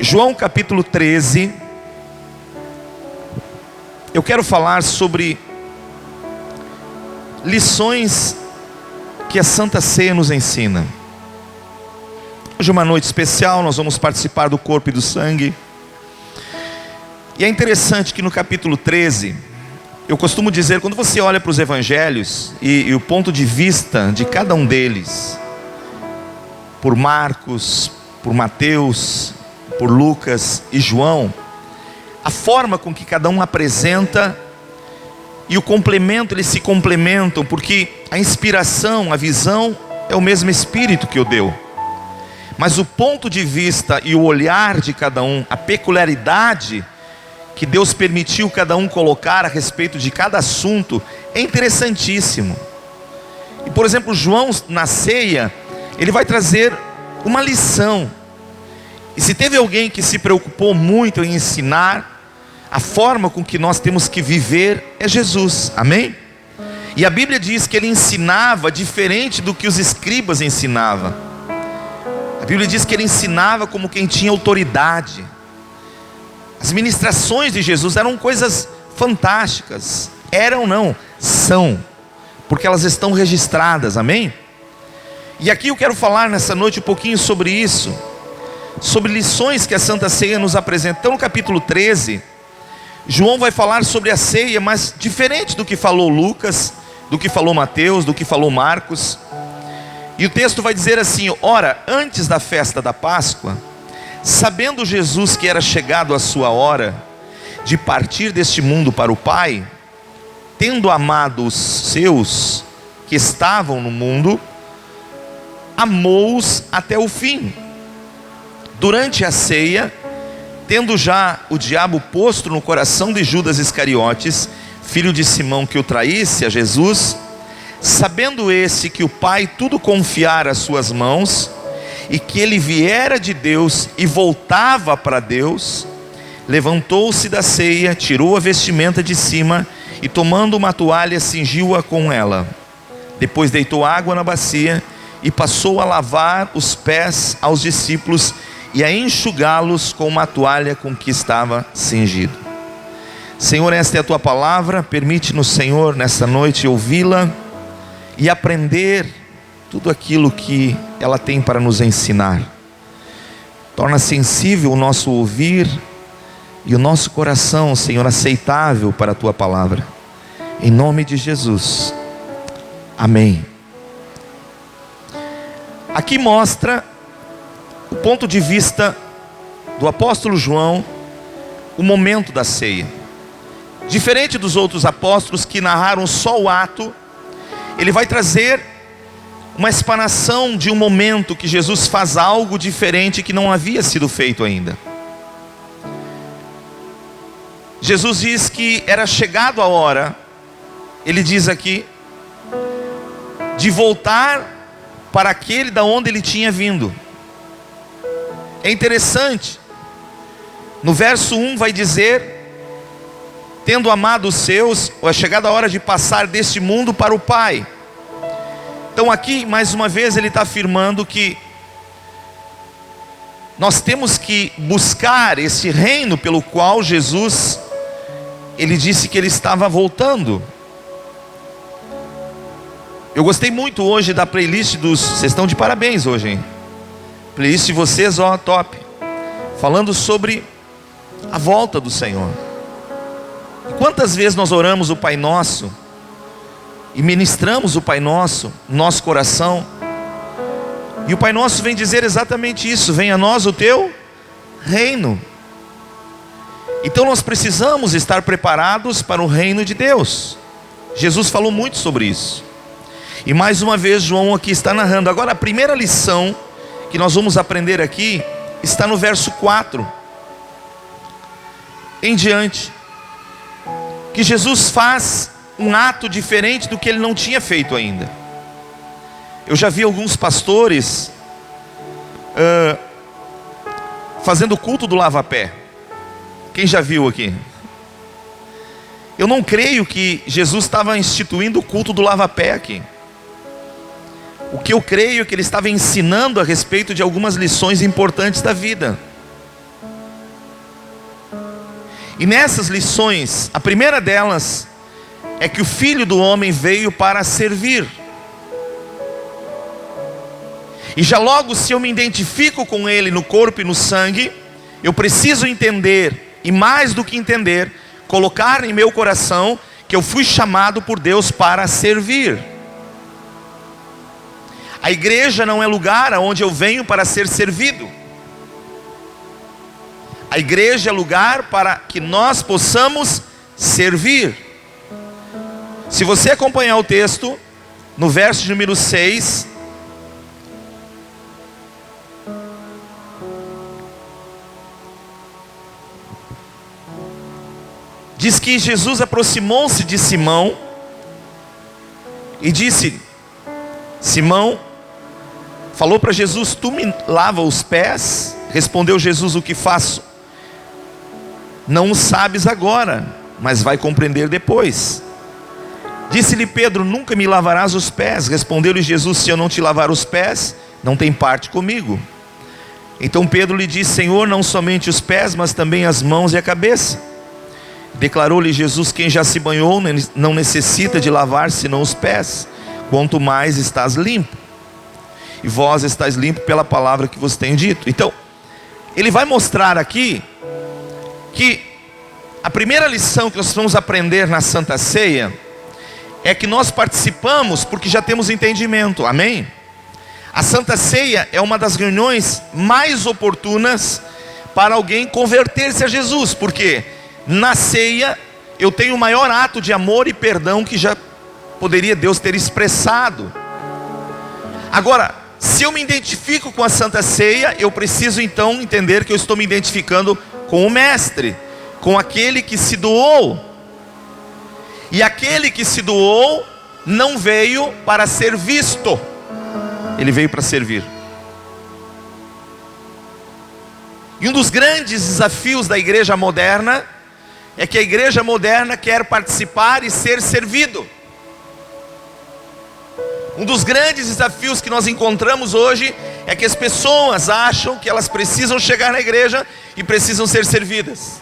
João capítulo 13, eu quero falar sobre lições que a Santa Ceia nos ensina. Hoje é uma noite especial, nós vamos participar do corpo e do sangue. E é interessante que no capítulo 13, eu costumo dizer, quando você olha para os evangelhos e o ponto de vista de cada um deles, por Marcos, por Mateus, por Lucas e João, a forma com que cada um apresenta e o complemento, eles se complementam, porque a inspiração, a visão é o mesmo Espírito que o deu, mas o ponto de vista e o olhar de cada um, a peculiaridade que Deus permitiu cada um colocar a respeito de cada assunto, é interessantíssimo. E por exemplo, João na ceia, ele vai trazer uma lição. E se teve alguém que se preocupou muito em ensinar a forma com que nós temos que viver, é Jesus, amém? E a Bíblia diz que ele ensinava diferente do que os escribas ensinavam. A Bíblia diz que ele ensinava como quem tinha autoridade. As ministrações de Jesus eram coisas fantásticas. Eram não, são, porque elas estão registradas, amém? E aqui eu quero falar nessa noite um pouquinho sobre isso, sobre lições que a Santa Ceia nos apresenta. Então no capítulo 13, João vai falar sobre a ceia, mas diferente do que falou Lucas, do que falou Mateus, do que falou Marcos. E o texto vai dizer assim: ora, antes da festa da Páscoa, sabendo Jesus que era chegado a sua hora de partir deste mundo para o Pai, tendo amado os seus que estavam no mundo, amou-os até o fim. Durante a ceia, tendo já o diabo posto no coração de Judas Iscariotes, filho de Simão, que o traísse a Jesus, sabendo esse que o Pai tudo confiara às suas mãos, e que ele viera de Deus e voltava para Deus, levantou-se da ceia, tirou a vestimenta de cima e tomando uma toalha cingiu-a com ela. Depois deitou água na bacia e passou a lavar os pés aos discípulos e a enxugá-los com uma toalha com que estava cingido. Senhor, esta é a tua palavra, permite-nos, Senhor, nesta noite ouvi-la e aprender tudo aquilo que ela tem para nos ensinar. Torna sensível o nosso ouvir e o nosso coração, Senhor, aceitável para a tua palavra. Em nome de Jesus, amém. Aqui mostra o ponto de vista do apóstolo João, o momento da ceia. Diferente dos outros apóstolos que narraram só o ato, ele vai trazer uma explanação de um momento que Jesus faz algo diferente que não havia sido feito ainda. Jesus diz que era chegado a hora, ele diz aqui, de voltar para aquele da onde ele tinha vindo. É interessante, no verso 1 vai dizer, tendo amado os seus, é chegada a hora de passar deste mundo para o Pai. Então aqui, mais uma vez, ele está afirmando que nós temos que buscar esse reino pelo qual Jesus, ele disse que ele estava voltando. Eu gostei muito hoje da playlist dos... Vocês estão de parabéns hoje, hein? Playlist de vocês, ó, top. Falando sobre a volta do Senhor. E quantas vezes nós oramos o Pai Nosso e ministramos o Pai Nosso no nosso coração, e o Pai Nosso vem dizer exatamente isso: venha a nós o teu reino. Então nós precisamos estar preparados para o reino de Deus. Jesus falou muito sobre isso, e mais uma vez João aqui está narrando. Agora a primeira lição que nós vamos aprender aqui está no verso 4 em diante, que Jesus faz um ato diferente do que ele não tinha feito ainda. Eu já vi alguns pastores fazendo o culto do lava-pé. Quem já viu aqui? Eu não creio que Jesus estava instituindo o culto do lava-pé aqui. O que eu creio é que ele estava ensinando a respeito de algumas lições importantes da vida. E nessas lições, a primeira delas é que o Filho do Homem veio para servir. E já logo, se eu me identifico com Ele no corpo e no sangue, eu preciso entender, e mais do que entender, colocar em meu coração que eu fui chamado por Deus para servir. A igreja não é lugar onde eu venho para ser servido. A igreja é lugar para que nós possamos servir. Se você acompanhar o texto, no verso número 6, diz que Jesus aproximou-se de Simão e disse: Simão, falou para Jesus: tu me lava os pés? Respondeu Jesus: o que faço não o sabes agora, mas vai compreender depois. Disse-lhe Pedro: nunca me lavarás os pés. Respondeu-lhe Jesus: se eu não te lavar os pés, não tem parte comigo. Então Pedro lhe disse: Senhor, não somente os pés, mas também as mãos e a cabeça. Declarou-lhe Jesus: quem já se banhou não necessita de lavar senão os pés, quanto mais estás limpo, e vós estáis limpo pela palavra que vos tenho dito. Então, ele vai mostrar aqui que a primeira lição que nós vamos aprender na Santa Ceia é que nós participamos porque já temos entendimento, amém? A Santa Ceia é uma das reuniões mais oportunas para alguém converter-se a Jesus, porque na ceia eu tenho o maior ato de amor e perdão que já poderia Deus ter expressado. Agora, se eu me identifico com a Santa Ceia, eu preciso então entender que eu estou me identificando com o Mestre, com aquele que se doou. E aquele que se doou não veio para ser visto, ele veio para servir. E um dos grandes desafios da igreja moderna é que a igreja moderna quer participar e ser servido. Um dos grandes desafios que nós encontramos hoje é que as pessoas acham que elas precisam chegar na igreja e precisam ser servidas.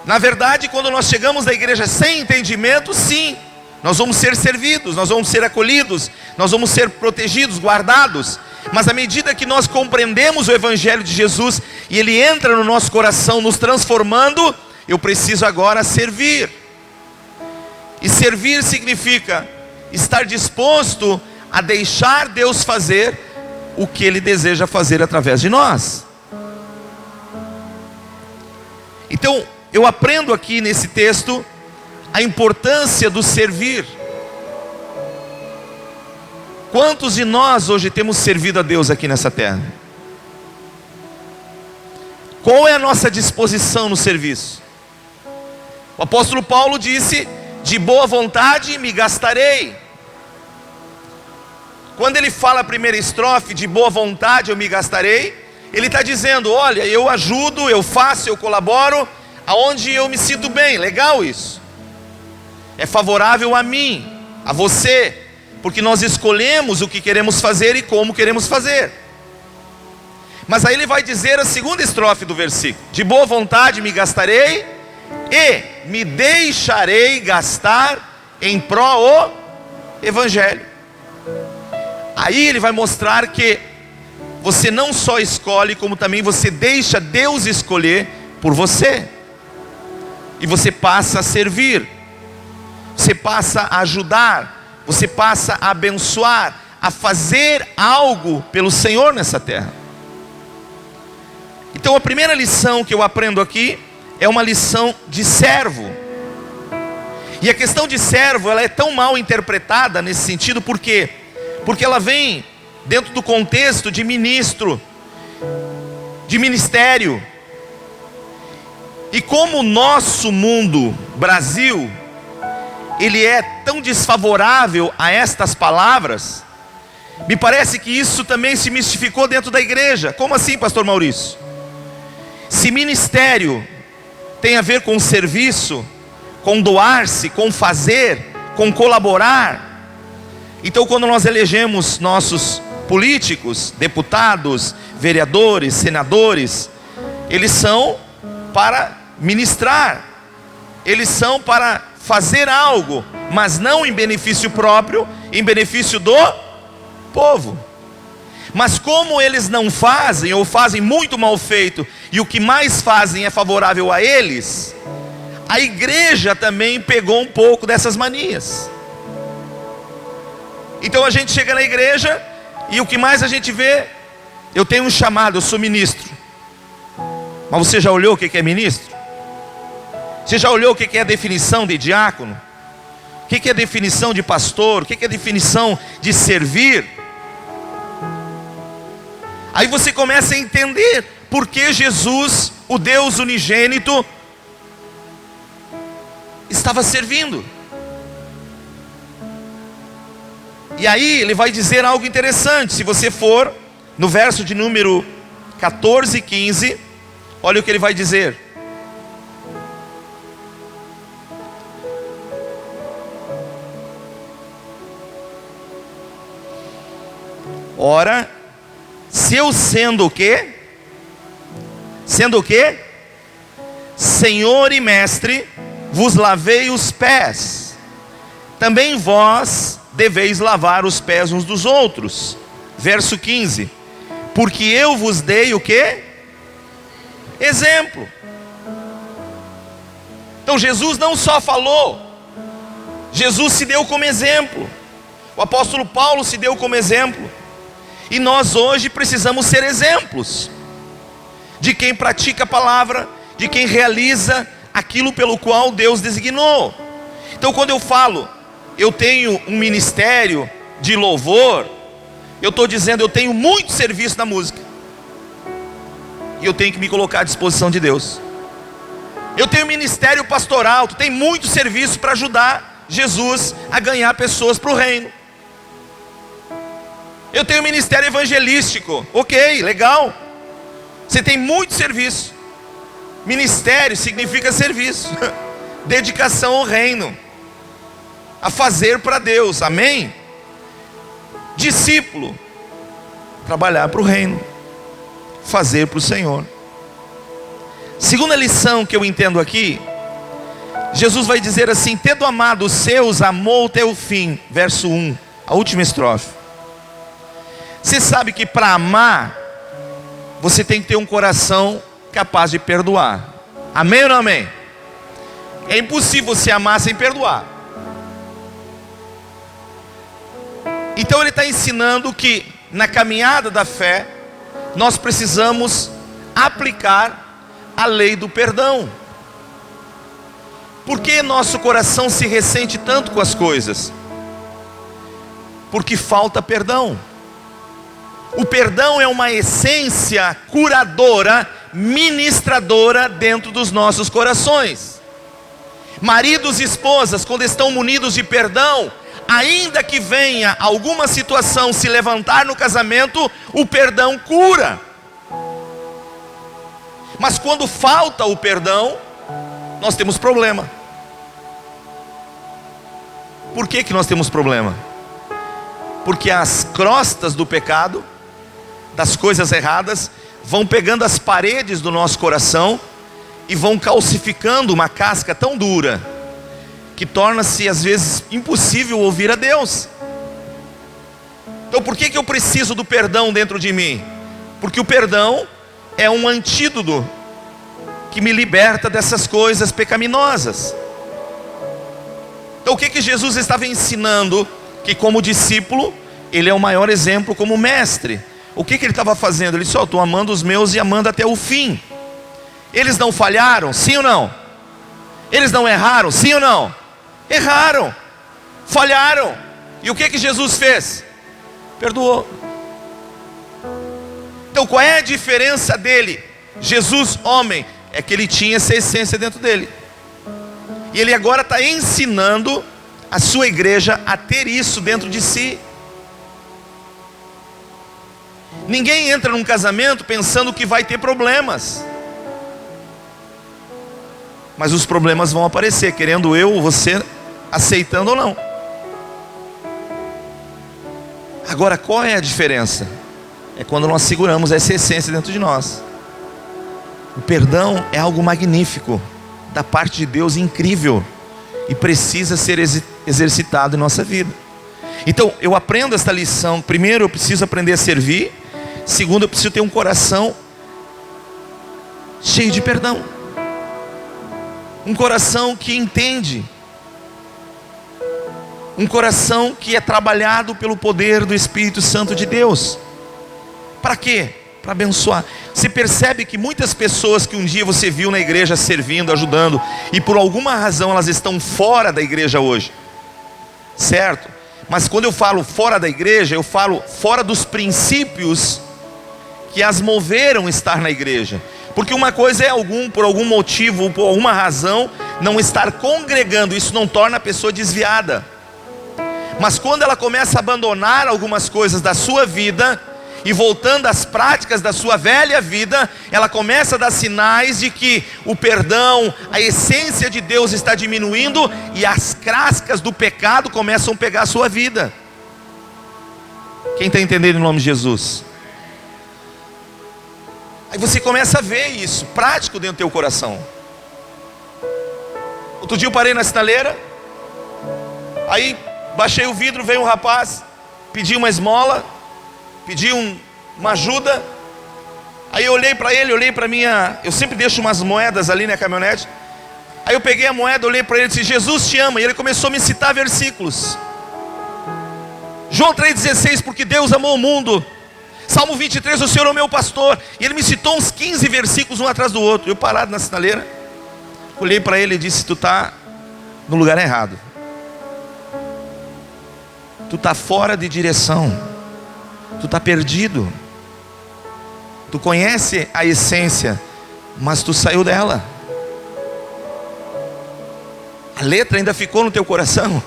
Na verdade, quando nós chegamos na igreja sem entendimento, sim, nós vamos ser servidos, nós vamos ser acolhidos, nós vamos ser protegidos, guardados. Mas à medida que nós compreendemos o Evangelho de Jesus e ele entra no nosso coração, nos transformando, eu preciso agora servir. E servir significa estar disposto a deixar Deus fazer o que Ele deseja fazer através de nós. Então, eu aprendo aqui nesse texto a importância do servir. Quantos de nós hoje temos servido a Deus aqui nessa terra? Qual é a nossa disposição no serviço? O apóstolo Paulo disse: de boa vontade me gastarei. Quando ele fala a primeira estrofe, de boa vontade eu me gastarei, ele está dizendo: olha, eu ajudo, eu faço, eu colaboro, aonde eu me sinto bem. Legal isso, é favorável a mim, a você, porque nós escolhemos o que queremos fazer e como queremos fazer. Mas aí ele vai dizer a segunda estrofe do versículo: de boa vontade me gastarei e me deixarei gastar em pró o Evangelho. Aí ele vai mostrar que você não só escolhe, como também você deixa Deus escolher por você. E você passa a servir, você passa a ajudar, você passa a abençoar, a fazer algo pelo Senhor nessa terra. Então a primeira lição que eu aprendo aqui é uma lição de servo. E a questão de servo, ela é tão mal interpretada nesse sentido, por quê? Porque ela vem dentro do contexto de ministro, de ministério. E como o nosso mundo, Brasil, ele é tão desfavorável a estas palavras, me parece que isso também se mistificou dentro da igreja. Como assim, pastor Maurício? Se ministério tem a ver com serviço, com doar-se, com fazer, com colaborar, então quando nós elegemos nossos políticos, deputados, vereadores, senadores, eles são para ministrar, eles são para fazer algo, mas não em benefício próprio, em benefício do povo. Mas como eles não fazem, ou fazem muito mal feito, e o que mais fazem é favorável a eles, a igreja também pegou um pouco dessas manias. Então a gente chega na igreja, e o que mais a gente vê, eu tenho um chamado, eu sou ministro. Mas você já olhou o que é ministro? Você já olhou o que é a definição de diácono? O que é a definição de pastor? O que é a definição de servir? Aí você começa a entender por que Jesus, o Deus unigênito, estava servindo. E aí ele vai dizer algo interessante. Se você for no verso de número 14 e 15, olha o que ele vai dizer. Ora, se eu sendo o quê? Sendo o quê? Senhor e mestre, vos lavei os pés, também vós deveis lavar os pés uns dos outros. Verso 15. Porque eu vos dei o quê? Exemplo. Então Jesus não só falou, Jesus se deu como exemplo. O apóstolo Paulo se deu como exemplo. E nós hoje precisamos ser exemplos de quem pratica a palavra, de quem realiza aquilo pelo qual Deus designou. Então quando eu falo, eu tenho um ministério de louvor, eu estou dizendo, eu tenho muito serviço na música, e eu tenho que me colocar à disposição de Deus. Eu tenho ministério pastoral, tu tem muito serviço para ajudar Jesus a ganhar pessoas para o reino. Eu tenho ministério evangelístico, ok, legal. Você tem muito serviço. Ministério significa serviço, dedicação ao reino, a fazer para Deus, amém? Discípulo, trabalhar para o reino, fazer para o Senhor. Segunda lição que eu entendo aqui, Jesus vai dizer assim: tendo amado os seus, amou até o fim. Verso 1, a última estrofe. Você sabe que para amar, você tem que ter um coração capaz de perdoar. Amém ou não amém? É impossível você amar sem perdoar. Então ele está ensinando que na caminhada da fé, nós precisamos aplicar a lei do perdão. Por que nosso coração se ressente tanto com as coisas? Porque falta perdão. O perdão é uma essência curadora, ministradora dentro dos nossos corações. Maridos e esposas, quando estão munidos de perdão, ainda que venha alguma situação se levantar no casamento, o perdão cura. Mas quando falta o perdão, nós temos problema. Por que nós temos problema? Porque as crostas do pecado, das coisas erradas, vão pegando as paredes do nosso coração e vão calcificando uma casca tão dura que torna-se às vezes impossível ouvir a Deus. Então por que eu preciso do perdão dentro de mim? Porque o perdão é um antídoto que me liberta dessas coisas pecaminosas. Então o que Jesus estava ensinando? Que como discípulo, ele é o maior exemplo como mestre. O que ele estava fazendo? Ele disse: eu estou amando os meus e amando até o fim. Eles não falharam? Sim ou não? Eles não erraram? Sim ou não? Erraram, falharam. E o que Jesus fez? Perdoou. Então qual é a diferença dele? Jesus, homem, é que ele tinha essa essência dentro dele. E ele agora está ensinando a sua igreja a ter isso dentro de si. Ninguém entra num casamento pensando que vai ter problemas. Mas os problemas vão aparecer, querendo eu ou você, aceitando ou não. Agora qual é a diferença? É quando nós seguramos essa essência dentro de nós. O perdão é algo magnífico, da parte de Deus, incrível, e precisa ser exercitado em nossa vida. Então eu aprendo esta lição. Primeiro, eu preciso aprender a servir. Segundo, eu preciso ter um coração cheio de perdão, um coração que entende, um coração que é trabalhado pelo poder do Espírito Santo de Deus. Para quê? Para abençoar. Você percebe que muitas pessoas que um dia você viu na igreja servindo, ajudando, e por alguma razão elas estão fora da igreja hoje, certo? Mas quando eu falo fora da igreja, eu falo fora dos princípios que as moveram a estar na igreja. Porque uma coisa é por algum motivo, por alguma razão, não estar congregando. Isso não torna a pessoa desviada. Mas quando ela começa a abandonar algumas coisas da sua vida e voltando às práticas da sua velha vida, ela começa a dar sinais de que o perdão, a essência de Deus está diminuindo e as cascas do pecado começam a pegar a sua vida. Quem está entendendo em nome de Jesus? Aí você começa a ver isso, prático dentro do teu coração. Outro dia eu parei na sinaleira, aí baixei o vidro, veio um rapaz, pedi uma esmola, pedi uma ajuda. Aí eu olhei para ele, olhei para minha... Eu sempre deixo umas moedas ali na caminhonete. Aí eu peguei a moeda, olhei para ele e disse: Jesus te ama. E ele começou a me citar versículos. João 3,16, porque Deus amou o mundo. Salmo 23, o Senhor é o meu pastor. E ele me citou uns 15 versículos um atrás do outro. Eu parado na sinaleira, olhei para ele e disse: tu está no lugar errado. Tu está fora de direção. Tu está perdido. Tu conhece a essência, mas tu saiu dela. A letra ainda ficou no teu coração,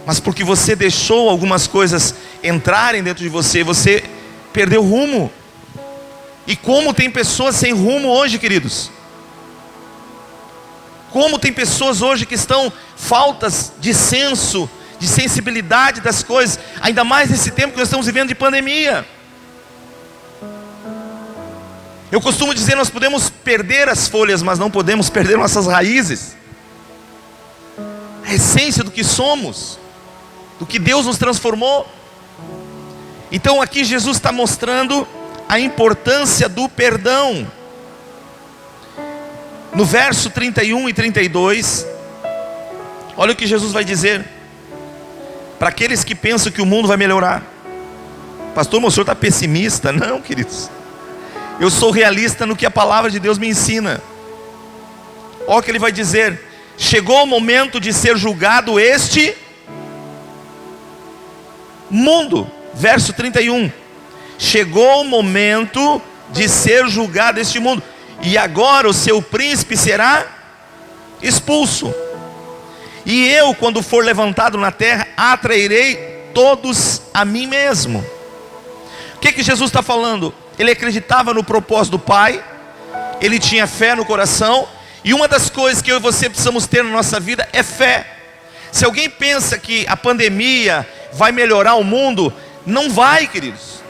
mas porque você deixou algumas coisas entrarem dentro de você, você perdeu o rumo. E como tem pessoas sem rumo hoje, queridos. Como tem pessoas hoje que estão faltas de senso, de sensibilidade das coisas, ainda mais nesse tempo que nós estamos vivendo de pandemia. Eu costumo dizer, nós podemos perder as folhas, mas não podemos perder nossas raízes. A essência do que somos, do que Deus nos transformou. Então aqui Jesus está mostrando a importância do perdão. No verso 31 e 32, olha o que Jesus vai dizer para aqueles que pensam que o mundo vai melhorar. Pastor, mas o senhor está pessimista? Não, queridos, eu sou realista no que a palavra de Deus me ensina. Olha o que ele vai dizer: chegou o momento de ser julgado este mundo. Verso 31, chegou o momento de ser julgado este mundo, e agora o seu príncipe será expulso. E eu, quando for levantado na terra, atrairei todos a mim mesmo. O que Jesus está falando? Ele acreditava no propósito do Pai, ele tinha fé no coração, e uma das coisas que eu e você precisamos ter na nossa vida é fé. Se alguém pensa que a pandemia vai melhorar o mundo, não vai, queridos.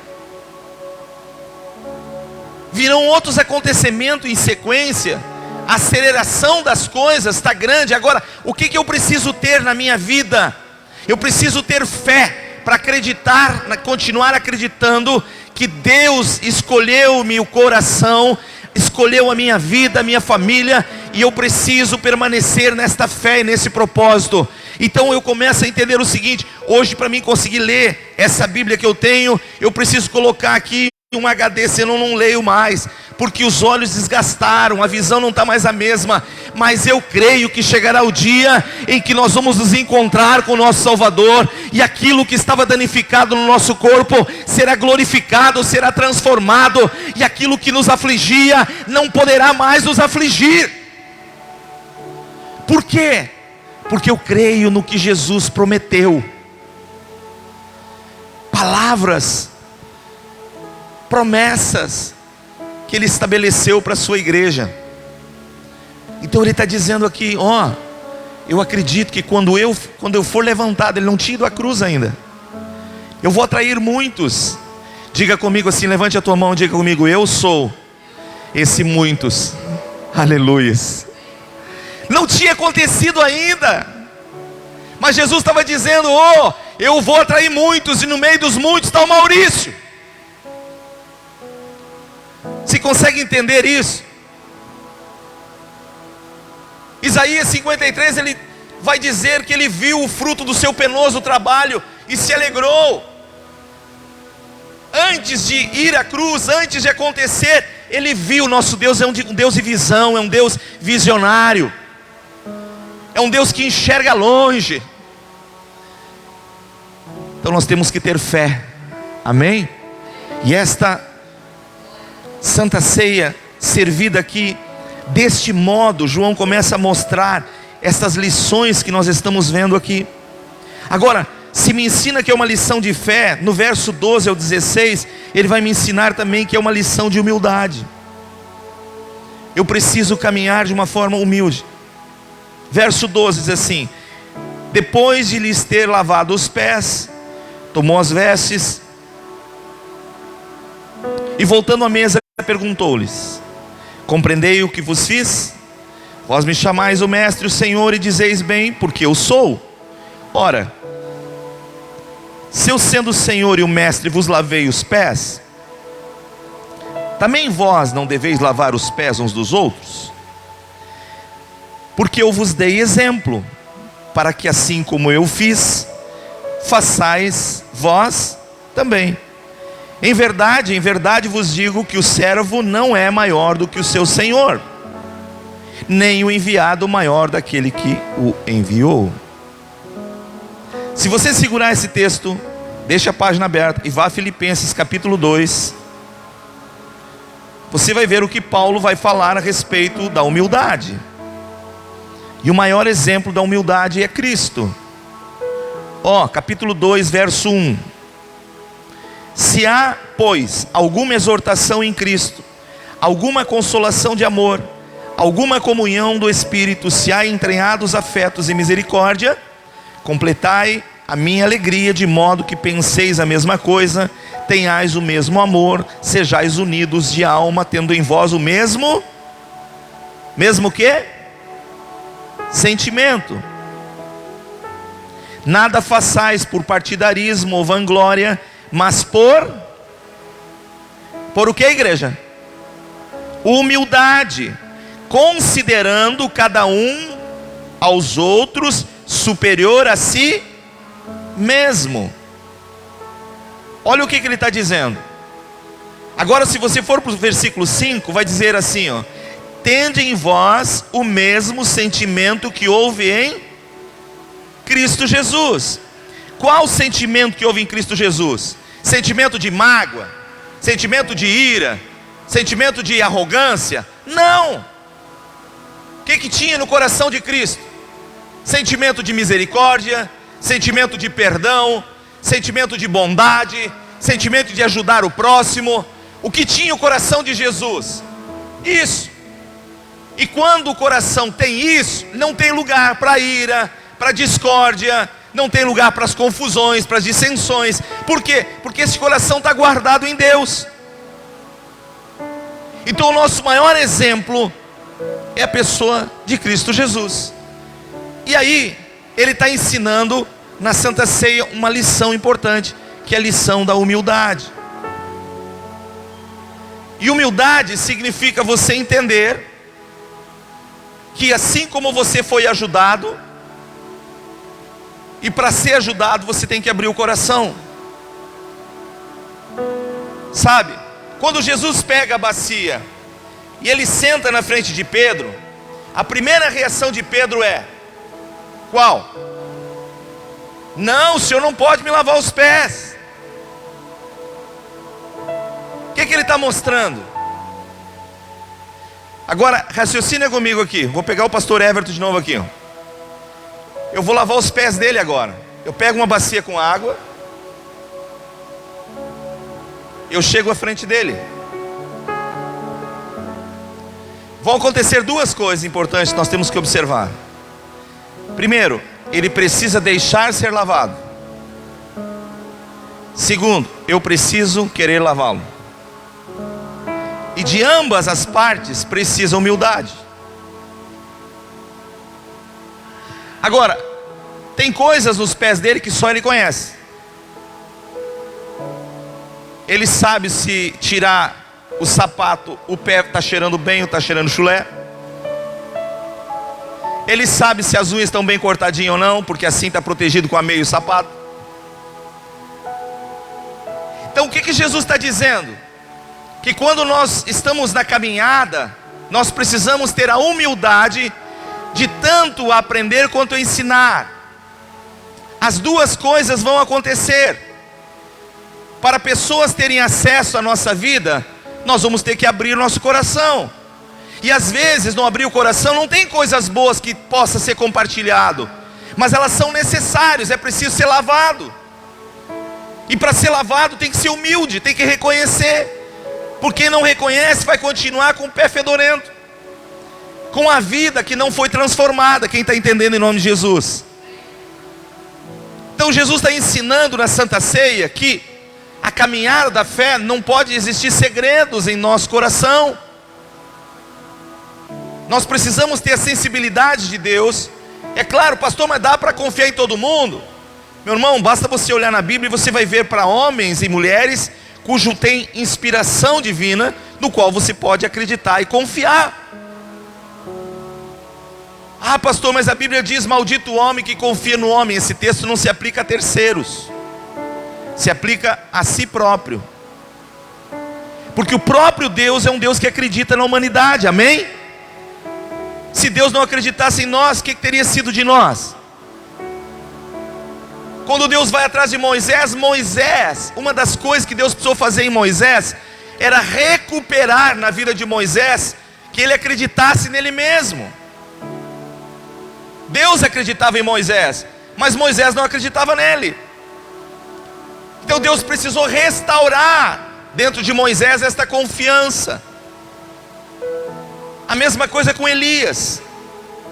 Virão outros acontecimentos em sequência, a aceleração das coisas está grande. Agora, o que eu preciso ter na minha vida? Eu preciso ter fé para acreditar, continuar acreditando que Deus escolheu meu coração, escolheu a minha vida, a minha família, e eu preciso permanecer nesta fé e nesse propósito. Então eu começo a entender o seguinte: hoje, para mim conseguir ler essa Bíblia que eu tenho, eu preciso colocar aqui um HD, senão eu não leio mais, porque os olhos desgastaram, a visão não está mais a mesma. Mas eu creio que chegará o dia em que nós vamos nos encontrar com o nosso Salvador, e aquilo que estava danificado no nosso corpo será glorificado, será transformado, e aquilo que nos afligia não poderá mais nos afligir. Por quê? Porque eu creio no que Jesus prometeu. Palavras, promessas que Ele estabeleceu para a sua igreja. Então Ele está dizendo aqui: eu acredito que quando eu for levantado, Ele não tinha ido à cruz ainda, eu vou atrair muitos. Diga comigo assim, levante a tua mão, diga comigo: eu sou esse muitos? Aleluias. Não tinha acontecido ainda, mas Jesus estava dizendo: oh, eu vou atrair muitos, e no meio dos muitos está o Maurício. Você consegue entender isso? Isaías 53, ele vai dizer que ele viu o fruto do seu penoso trabalho e se alegrou. Antes de ir à cruz, antes de acontecer, ele viu. Nosso Deus é um Deus de visão, é um Deus visionário, é um Deus que enxerga longe. Então nós temos que ter fé, amém? E esta Santa Ceia servida aqui deste modo, João começa a mostrar essas lições que nós estamos vendo aqui. Agora, se me ensina que é uma lição de fé, no verso 12 ao 16, ele vai me ensinar também que é uma lição de humildade. Eu preciso caminhar de uma forma humilde. Verso 12 diz assim: depois de lhes ter lavado os pés, tomou as vestes, e voltando à mesa, perguntou-lhes: compreendei o que vos fiz? Vós me chamais o mestre, o Senhor, e dizeis bem, porque eu sou. Ora, se eu sendo o Senhor e o mestre vos lavei os pés, também vós não deveis lavar os pés uns dos outros? Porque eu vos dei exemplo, para que assim como eu fiz, façais vós também. Em verdade vos digo que o servo não é maior do que o seu senhor, nem o enviado maior daquele que o enviou. Se você segurar esse texto, deixa a página aberta e vá a Filipenses capítulo 2. Você vai ver o que Paulo vai falar a respeito da humildade. E o maior exemplo da humildade é Cristo. Capítulo 2, verso 1. Se há, pois, alguma exortação em Cristo, alguma consolação de amor, alguma comunhão do Espírito, se há entranhados afetos e misericórdia, completai a minha alegria, de modo que penseis a mesma coisa, tenhais o mesmo amor, sejais unidos de alma, tendo em vós o mesmo quê? Sentimento. Nada façais por partidarismo ou vanglória, mas por o que, igreja? Humildade, considerando cada um aos outros superior a si mesmo. Olha o que ele está dizendo. Agora, se você for para o versículo 5, vai dizer assim: tende em vós o mesmo sentimento que houve em Cristo Jesus. Qual sentimento que houve em Cristo Jesus? Sentimento de mágoa? Sentimento de ira? Sentimento de arrogância? Não! O que tinha no coração de Cristo? Sentimento de misericórdia, sentimento de perdão, sentimento de bondade, sentimento de ajudar o próximo. O que tinha o coração de Jesus? Isso. E quando o coração tem isso, não tem lugar para ira, para discórdia, não tem lugar para as confusões, para as dissensões. Por quê? Porque esse coração está guardado em Deus. Então o nosso maior exemplo é a pessoa de Cristo Jesus. E aí, ele está ensinando na Santa Ceia uma lição importante, que é a lição da humildade. E humildade significa você entender que assim como você foi ajudado, e para ser ajudado você tem que abrir o coração. Sabe, quando Jesus pega a bacia e ele senta na frente de Pedro, a primeira reação de Pedro é qual? Não, o Senhor não pode me lavar os pés. O que ele está mostrando? Agora, raciocina comigo aqui. Vou pegar o pastor Everton de novo aqui. Eu vou lavar os pés dele agora. Eu pego uma bacia com água. Eu chego à frente dele. Vão acontecer duas coisas importantes que nós temos que observar. Primeiro, ele precisa deixar ser lavado. Segundo, eu preciso querer lavá-lo. E de ambas as partes precisa humildade. Agora, tem coisas nos pés dele que só ele conhece. Ele sabe se tirar o sapato, o pé está cheirando bem ou está cheirando chulé. Ele sabe se as unhas estão bem cortadinhas ou não, porque assim está protegido com a meia e o sapato. Então o que Jesus está dizendo? Que quando nós estamos na caminhada, nós precisamos ter a humildade de tanto aprender quanto ensinar. As duas coisas vão acontecer. Para pessoas terem acesso à nossa vida, nós vamos ter que abrir o nosso coração. E às vezes, não abrir o coração, não tem coisas boas que possa ser compartilhado, mas elas são necessárias, é preciso ser lavado. E para ser lavado tem que ser humilde, tem que reconhecer. Porque quem não reconhece vai continuar com o pé fedorento, com a vida que não foi transformada. Quem está entendendo em nome de Jesus? Então Jesus está ensinando na Santa Ceia que a caminhada da fé não pode existir segredos em nosso coração. Nós precisamos ter a sensibilidade de Deus. É claro, pastor, mas dá para confiar em todo mundo? Meu irmão, basta você olhar na Bíblia e você vai ver para homens e mulheres cujo tem inspiração divina, no qual você pode acreditar e confiar. Ah, pastor, mas a Bíblia diz: maldito o homem que confia no homem. Esse texto não se aplica a terceiros, se aplica a si próprio. Porque o próprio Deus é um Deus que acredita na humanidade, amém? Se Deus não acreditasse em nós, o que teria sido de nós? Quando Deus vai atrás de Moisés, uma das coisas que Deus precisou fazer em Moisés, era recuperar na vida de Moisés, que ele acreditasse nele mesmo. Deus acreditava em Moisés, mas Moisés não acreditava nele. Então Deus precisou restaurar dentro de Moisés esta confiança. A mesma coisa com Elias.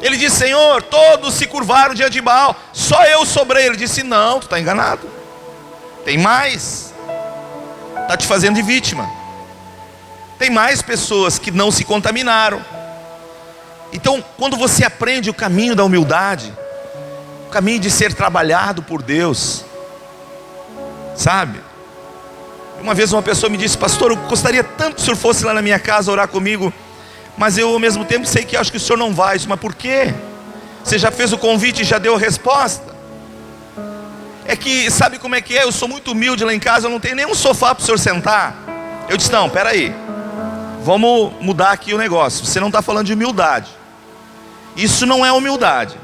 Ele disse: Senhor, todos se curvaram diante de Baal, só eu sobrei. Ele disse: não, tu está enganado, tem mais, está te fazendo de vítima. Tem mais pessoas que não se contaminaram. Então, quando você aprende o caminho da humildade, o caminho de ser trabalhado por Deus, sabe? Uma vez uma pessoa me disse: pastor, eu gostaria tanto que o senhor fosse lá na minha casa orar comigo, mas eu ao mesmo tempo sei que acho que o senhor não vai. Eu disse: mas por quê? Você já fez o convite e já deu a resposta? É que, sabe como é que é? Eu sou muito humilde lá em casa, eu não tenho nenhum sofá para o senhor sentar. Eu disse: não, peraí, vamos mudar aqui o negócio. Você não está falando de humildade. Isso não é humildade.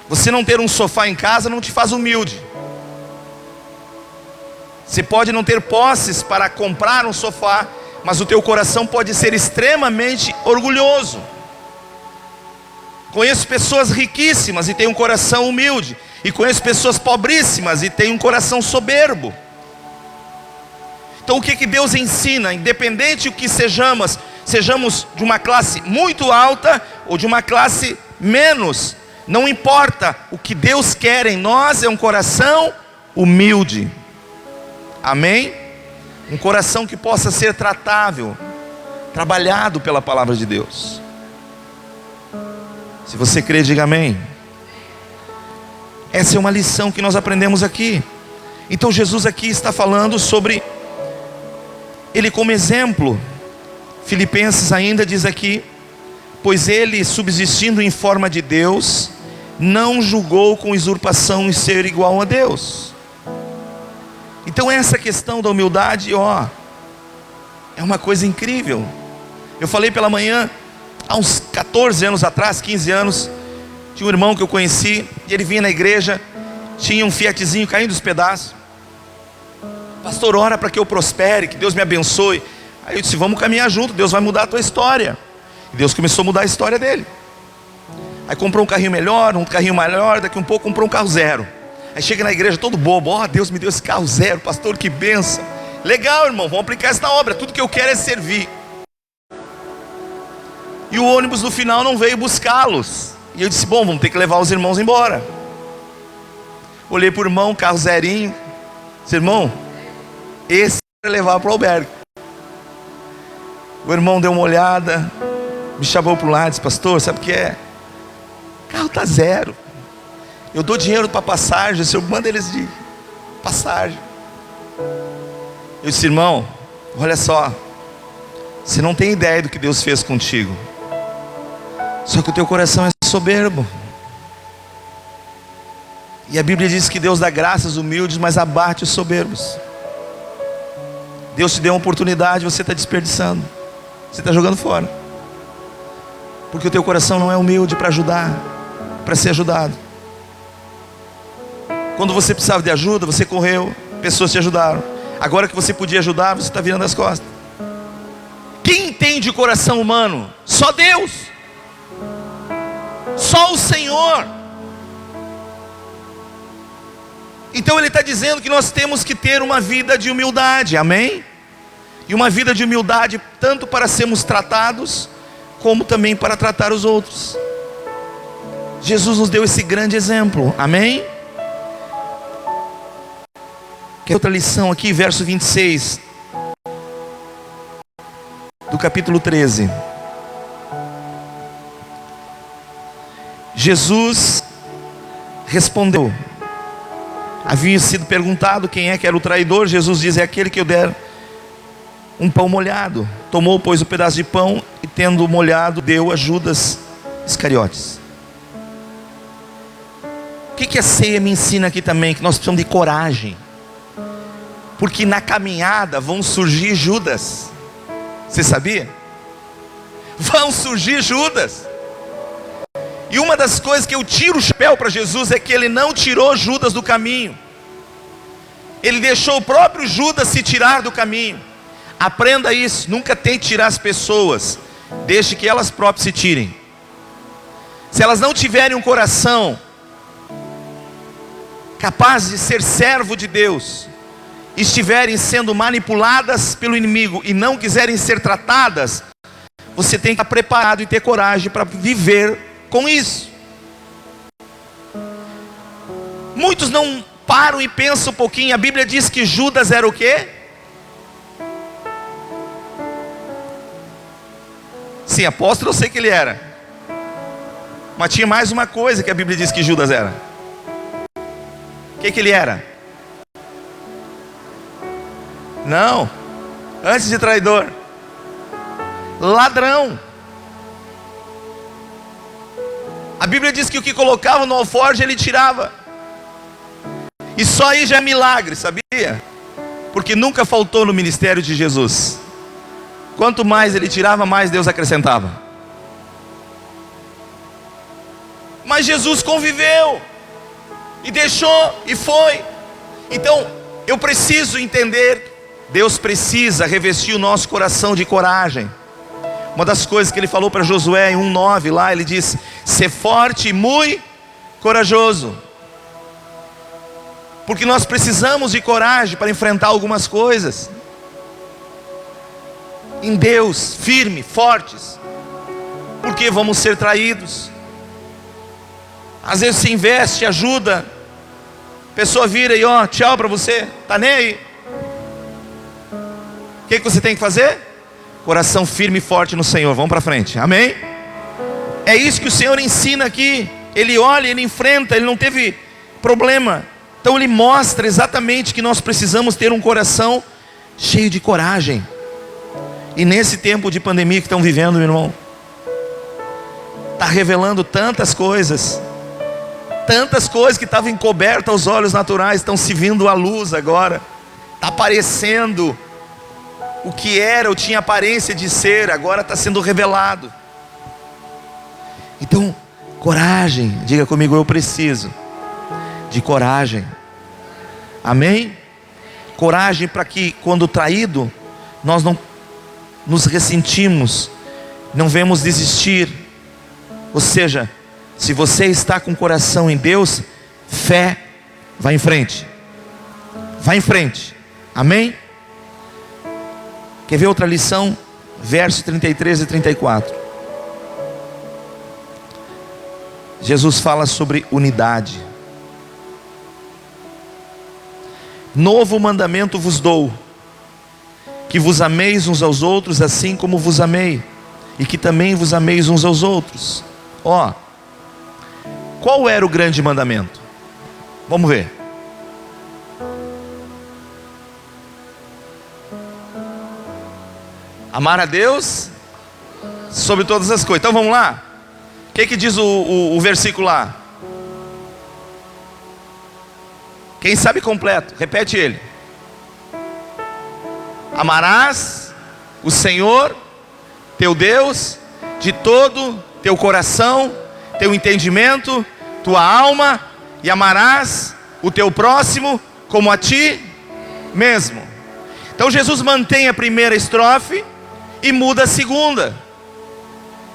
Você não ter um sofá em casa não te faz humilde. Você pode não ter posses para comprar um sofá, mas o teu coração pode ser extremamente orgulhoso. Conheço pessoas riquíssimas e têm um coração humilde, e conheço pessoas pobríssimas e têm um coração soberbo. Então o que Deus ensina? Independente do que sejamos de uma classe muito alta ou de uma classe menos, não importa. O que Deus quer em nós é um coração humilde, amém? Um coração que possa ser tratável, trabalhado pela palavra de Deus. Se você crê, diga amém. Essa é uma lição que nós aprendemos aqui. Então Jesus aqui está falando sobre ele como exemplo. Filipenses ainda diz aqui: pois ele, subsistindo em forma de Deus, não julgou com usurpação em ser igual a Deus. Então essa questão da humildade, é uma coisa incrível. Eu falei pela manhã, há uns 14 anos atrás, 15 anos, tinha um irmão que eu conheci, e ele vinha na igreja, tinha um Fiatzinho caindo dos pedaços. Pastor, ora para que eu prospere, que Deus me abençoe. Aí eu disse: vamos caminhar junto, Deus vai mudar a tua história. E Deus começou a mudar a história dele. Aí comprou um carrinho melhor, um carrinho maior, daqui um pouco comprou um carro zero. Aí chega na igreja todo bobo: Deus me deu esse carro zero, pastor, que bênção. Legal, irmão, vamos aplicar essa obra, tudo que eu quero é servir. E o ônibus no final não veio buscá-los. E eu disse: bom, vamos ter que levar os irmãos embora. Olhei para o irmão, carro zerinho. Disse: irmão, esse é levar para o albergue. O irmão deu uma olhada, me chamou para o lado e disse: pastor, sabe o que é? O carro está zero. Eu dou dinheiro para passagem, o senhor manda eles de passagem. Eu disse: irmão, olha só, você não tem ideia do que Deus fez contigo. Só que o teu coração é soberbo. E a Bíblia diz que Deus dá graças aos humildes, mas abate os soberbos. Deus te deu uma oportunidade, você está desperdiçando. Você está jogando fora. Porque o teu coração não é humilde para ajudar, para ser ajudado. Quando você precisava de ajuda, você correu, pessoas te ajudaram. Agora que você podia ajudar, você está virando as costas. Quem entende o coração humano? Só Deus. Só o Senhor. Então ele está dizendo que nós temos que ter uma vida de humildade, amém? E uma vida de humildade tanto para sermos tratados, como também para tratar os outros. Jesus nos deu esse grande exemplo, amém? Que outra lição aqui, verso 26 do capítulo 13. Jesus respondeu. Havia sido perguntado quem é que era o traidor. Jesus diz: é aquele que eu der um pão molhado. Tomou, pois, o pedaço de pão e, tendo molhado, deu a Judas Iscariotes. O que a ceia me ensina aqui também? Que nós precisamos de coragem. Porque na caminhada vão surgir Judas. Você sabia? Vão surgir Judas. E uma das coisas que eu tiro o chapéu para Jesus é que ele não tirou Judas do caminho. Ele deixou o próprio Judas se tirar do caminho. Aprenda isso, nunca tente tirar as pessoas, deixe que elas próprias se tirem. Se elas não tiverem um coração capaz de ser servo de Deus, estiverem sendo manipuladas pelo inimigo e não quiserem ser tratadas, você tem que estar preparado e ter coragem para viver com isso. Muitos não param e pensam um pouquinho. A Bíblia diz que Judas era o quê? Sim, apóstolo eu sei que ele era, mas tinha mais uma coisa que a Bíblia diz que Judas era. O que ele era? Não, antes de traidor, ladrão. A Bíblia diz que o que colocava no alforje ele tirava. E só aí já é milagre, sabia? Porque nunca faltou no ministério de Jesus. Quanto mais ele tirava, mais Deus acrescentava. Mas Jesus conviveu, e deixou, e foi. Então, eu preciso entender, Deus precisa revestir o nosso coração de coragem. Uma das coisas que ele falou para Josué em 1:9 lá, ele diz: ser forte e muito corajoso. Porque nós precisamos de coragem para enfrentar algumas coisas. Em Deus, firme, fortes. Porque vamos ser traídos. Às vezes se investe, ajuda, a pessoa vira e ó, tchau para você, tá nem aí. O que você tem que fazer? Coração firme e forte no Senhor, vamos para frente, amém? É isso que o Senhor ensina aqui. Ele olha, ele enfrenta, ele não teve problema. Então ele mostra exatamente que nós precisamos ter um coração cheio de coragem. E nesse tempo de pandemia que estão vivendo, meu irmão, está revelando tantas coisas que estavam encobertas aos olhos naturais, estão se vindo à luz agora. Está aparecendo. O que era, ou tinha aparência de ser, agora está sendo revelado. Então, coragem, diga comigo, eu preciso de coragem, amém? Coragem para que quando traído, nós não nos ressentimos, não vemos desistir. Ou seja, se você está com o coração em Deus, fé, vai em frente, amém? Quer ver outra lição? Versos 33 e 34. Jesus fala sobre unidade. Novo mandamento vos dou, que vos ameis uns aos outros, assim como vos amei, e que também vos ameis uns aos outros. Ó, qual era o grande mandamento? Vamos ver. Amar a Deus sobre todas as coisas. Então vamos lá. O que diz o versículo lá? Quem sabe completo, repete ele. Amarás o Senhor teu Deus de todo teu coração, teu entendimento, tua alma, e amarás o teu próximo como a ti mesmo. Então Jesus mantém a primeira estrofe e muda a segunda.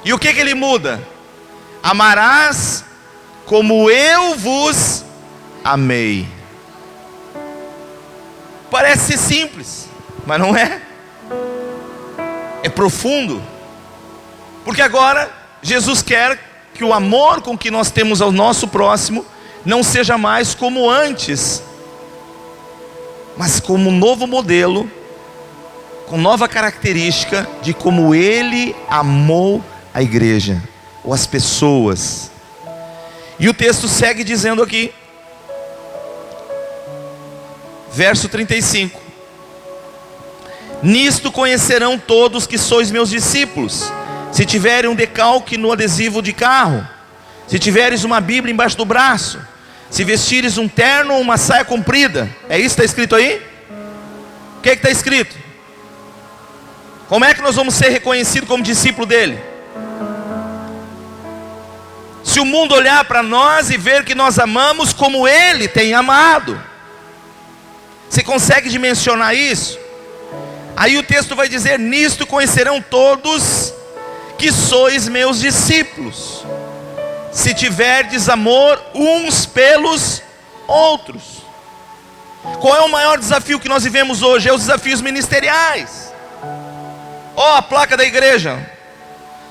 E o que ele muda? Amarás como eu vos amei. Parece ser simples, mas não é. É profundo. Porque agora Jesus quer que o amor com que nós temos ao nosso próximo não seja mais como antes, mas como um novo modelo, com nova característica de como Ele amou a igreja, ou as pessoas. E o texto segue dizendo aqui, verso 35: nisto conhecerão todos que sois meus discípulos, se tiverem um decalque no adesivo de carro, se tiveres uma Bíblia embaixo do braço, se vestires um terno ou uma saia comprida. É isso que está escrito aí? O que está escrito? Como é que nós vamos ser reconhecidos como discípulo dele? Se o mundo olhar para nós e ver que nós amamos como ele tem amado. Você consegue dimensionar isso? Aí o texto vai dizer: nisto conhecerão todos que sois meus discípulos, se tiverdes amor uns pelos outros. Qual é o maior desafio que nós vivemos hoje? É os desafios ministeriais. Ó, a placa da igreja,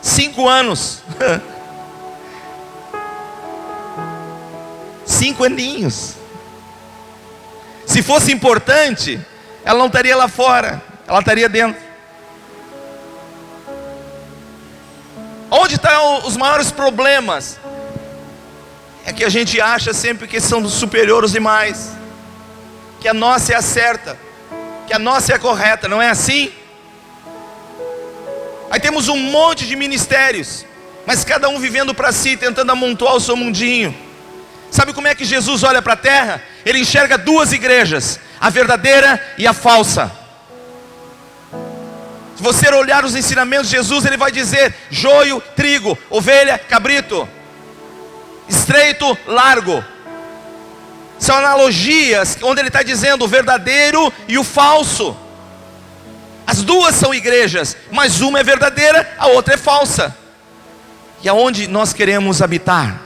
5 anos. 5 aninhos. Se fosse importante, ela não estaria lá fora, ela estaria dentro. Onde estão os maiores problemas? É que a gente acha sempre que são superiores demais, que a nossa é a certa, que a nossa é a correta. Não é assim? Aí temos um monte de ministérios, mas cada um vivendo para si, tentando amontoar o seu mundinho. Sabe como é que Jesus olha para a terra? Ele enxerga 2 igrejas, a verdadeira e a falsa. Se você olhar os ensinamentos de Jesus, ele vai dizer: joio, trigo, ovelha, cabrito, estreito, largo. São analogias onde ele está dizendo o verdadeiro e o falso. As 2 são igrejas, mas uma é verdadeira, a outra é falsa. E aonde nós queremos habitar?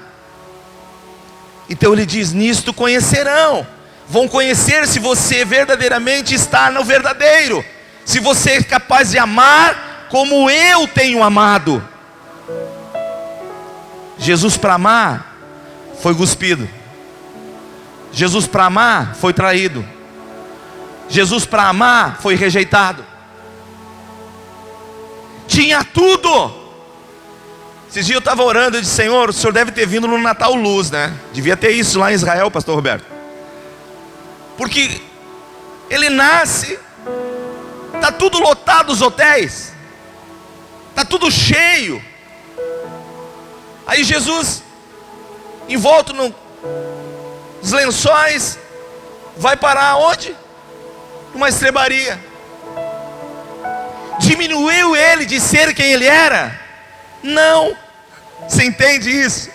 Então ele diz: nisto conhecerão. Vão conhecer se você verdadeiramente está no verdadeiro, se você é capaz de amar como eu tenho amado. Jesus para amar foi cuspido. Jesus para amar foi traído. Jesus para amar foi rejeitado. Tinha tudo. Esses dias eu estava orando, eu disse: Senhor, o Senhor deve ter vindo no Natal Luz, né? Devia ter isso lá em Israel, pastor Roberto. Porque ele nasce, está tudo lotado os hotéis, está tudo cheio. Aí Jesus, envolto nos lençóis, vai parar onde? Numa estrebaria. Diminuiu ele de ser quem ele era? Não. Você entende isso?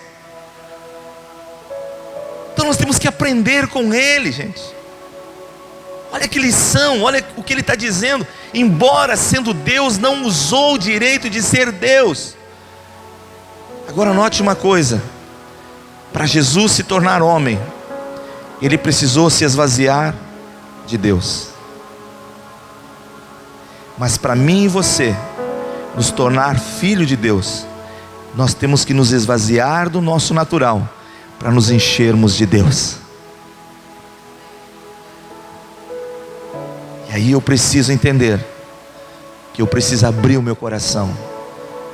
Então nós temos que aprender com ele, gente. Olha que lição, olha o que ele está dizendo. Embora sendo Deus, não usou o direito de ser Deus. Agora note uma coisa: para Jesus se tornar homem, ele precisou se esvaziar de Deus. Mas para mim e você nos tornar filho de Deus, nós temos que nos esvaziar do nosso natural, para nos enchermos de Deus. E aí eu preciso entender que eu preciso abrir o meu coração.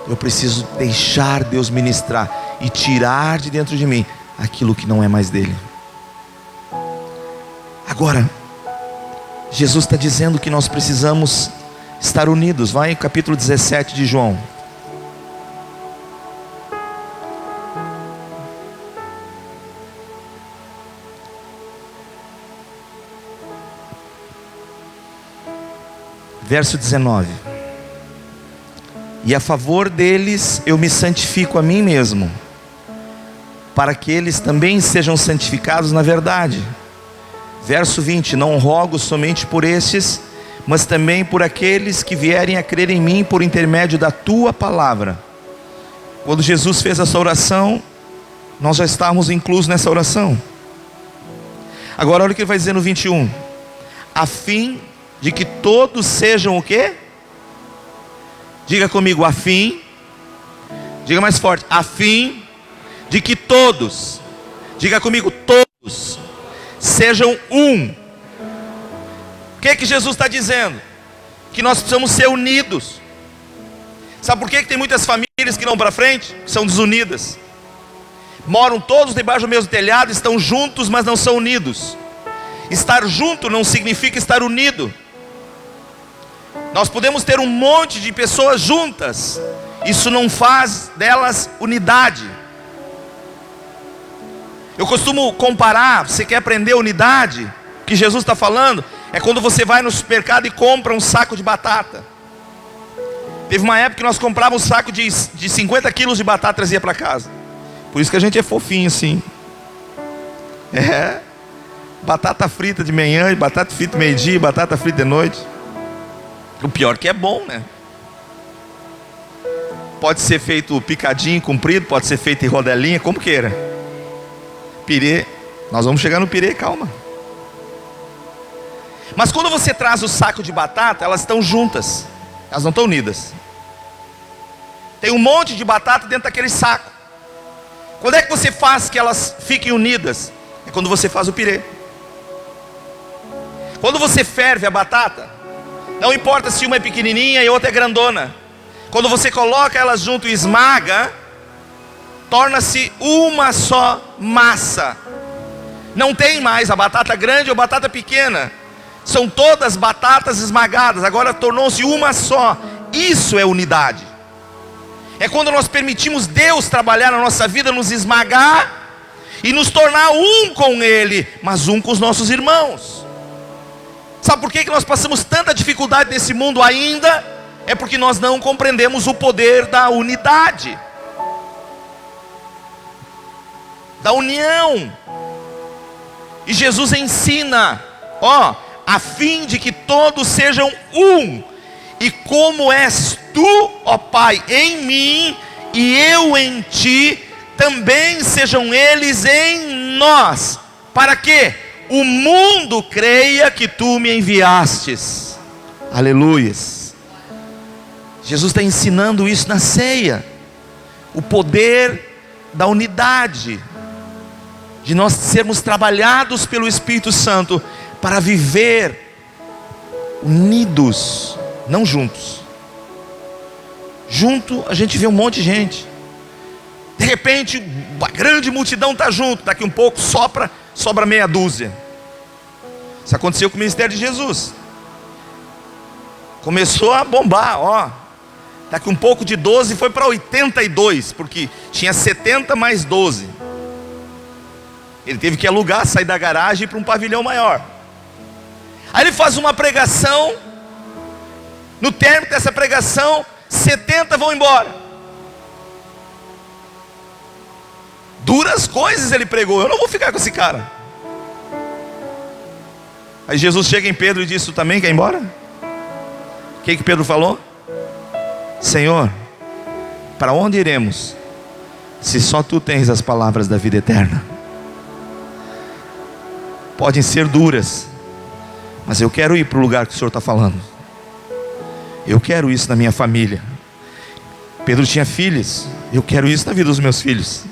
Eu preciso deixar Deus ministrar e tirar de dentro de mim aquilo que não é mais dele. Agora, Jesus está dizendo que nós precisamos estar unidos. Vai em capítulo 17 de João. Verso 19. E a favor deles eu me santifico a mim mesmo, para que eles também sejam santificados na verdade. Verso 20. Não rogo somente por estes, mas também por aqueles que vierem a crer em mim por intermédio da tua palavra. Quando Jesus fez essa oração, nós já estávamos inclusos nessa oração. Agora olha o que ele vai dizer no 21. A fim de que todos sejam o quê? Diga comigo, a fim. Diga mais forte, a fim de que todos, diga comigo, todos sejam um. O que é que Jesus está dizendo? Que nós precisamos ser unidos. Sabe por que tem muitas famílias que não vão para frente? São desunidas. Moram todos debaixo do mesmo telhado, estão juntos, mas não são unidos. Estar junto não significa estar unido. Nós podemos ter um monte de pessoas juntas, isso não faz delas unidade. Eu costumo comparar, você quer aprender unidade? O que Jesus está falando é quando você vai no supermercado e compra um saco de batata. Teve uma época que nós comprávamos um saco de 50 quilos de batata e trazia para casa. Por isso que a gente é fofinho assim. Batata frita de manhã, batata frita meio-dia, batata frita de noite. O pior que é bom, né? Pode ser feito picadinho, comprido, pode ser feito em rodelinha, como queira. Pirê, nós vamos chegar no pirê, calma. Mas quando você traz o saco de batata, elas estão juntas, elas não estão unidas. Tem um monte de batata dentro daquele saco. Quando é que você faz que elas fiquem unidas? É quando você faz o pirê. Quando você ferve a batata, não importa se uma é pequenininha e outra é grandona, quando você coloca elas junto e esmaga, torna-se uma só massa. Não tem mais a batata grande ou batata pequena, são todas batatas esmagadas, agora tornou-se uma só. Isso é unidade. É quando nós permitimos Deus trabalhar na nossa vida, nos esmagar e nos tornar um com Ele, mas um com os nossos irmãos. Sabe por que nós passamos tanta dificuldade nesse mundo ainda? É porque nós não compreendemos o poder da unidade, da união. E Jesus ensina, a fim de que todos sejam um. E como és tu, ó Pai, em mim e eu em ti, também sejam eles em nós. Para quê? O mundo creia que tu me enviastes. Aleluias. Jesus está ensinando isso na ceia. O poder da unidade, de nós sermos trabalhados pelo Espírito Santo para viver unidos, não juntos. Junto a gente vê um monte de gente. De repente, uma grande multidão está junto. Daqui um pouco sobra meia dúzia. Isso aconteceu com o ministério de Jesus. Começou a bombar, Daqui um pouco de 12 foi para 82, porque tinha 70 mais 12. Ele teve que alugar, sair da garagem e ir para um pavilhão maior. Aí ele faz uma pregação. No término dessa pregação, 70 vão embora. Duras coisas ele pregou. Eu não vou ficar com esse cara. Aí Jesus chega em Pedro e diz: tu também quer ir embora? O que Pedro falou? Senhor, para onde iremos, se só tu tens as palavras da vida eterna? Podem ser duras, mas eu quero ir para o lugar que o Senhor está falando. Eu quero isso na minha família. Pedro tinha filhos, eu quero isso na vida dos meus filhos.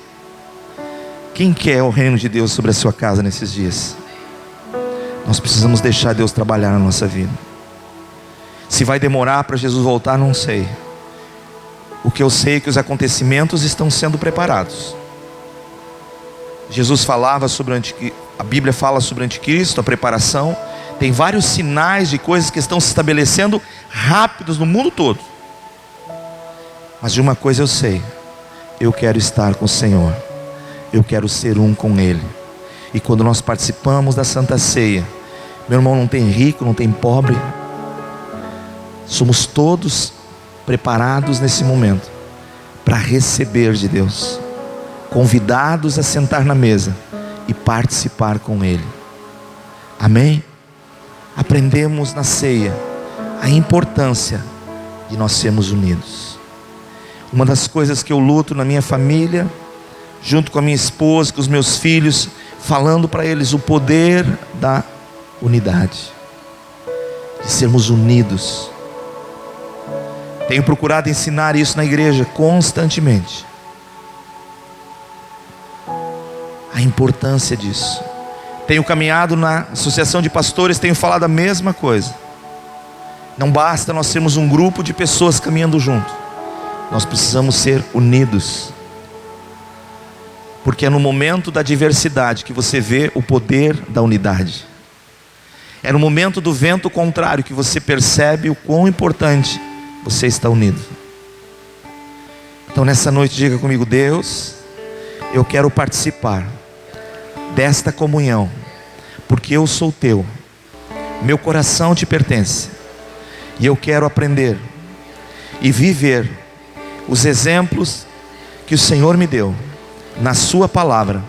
Quem quer o reino de Deus sobre a sua casa nesses dias? Nós precisamos deixar Deus trabalhar na nossa vida. Se vai demorar para Jesus voltar, não sei. O que eu sei é que os acontecimentos estão sendo preparados. Jesus falava sobre a Bíblia fala sobre o anticristo, a preparação. Tem vários sinais de coisas que estão se estabelecendo rápidos no mundo todo. Mas de uma coisa eu sei: eu quero estar com o Senhor, eu quero ser um com Ele. E quando nós participamos da Santa Ceia, meu irmão, não tem rico, não tem pobre, somos todos preparados nesse momento para receber de Deus, convidados a sentar na mesa e participar com Ele. Amém? Aprendemos na ceia a importância de nós sermos unidos. Uma das coisas que eu luto na minha família, junto com a minha esposa, com os meus filhos, falando para eles o poder da unidade, de sermos unidos. Tenho procurado ensinar isso na igreja constantemente. A importância disso. Tenho caminhado na associação de pastores, tenho falado a mesma coisa. Não basta nós sermos um grupo de pessoas caminhando junto. Nós precisamos ser unidos. Porque é no momento da diversidade que você vê o poder da unidade. É no momento do vento contrário que você percebe o quão importante você está unido. Então nessa noite diga comigo: Deus, eu quero participar desta comunhão, porque eu sou teu, meu coração te pertence, e eu quero aprender e viver os exemplos que o Senhor me deu na sua palavra,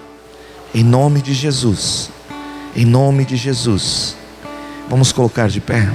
em nome de Jesus, em nome de Jesus. Vamos colocar de pé.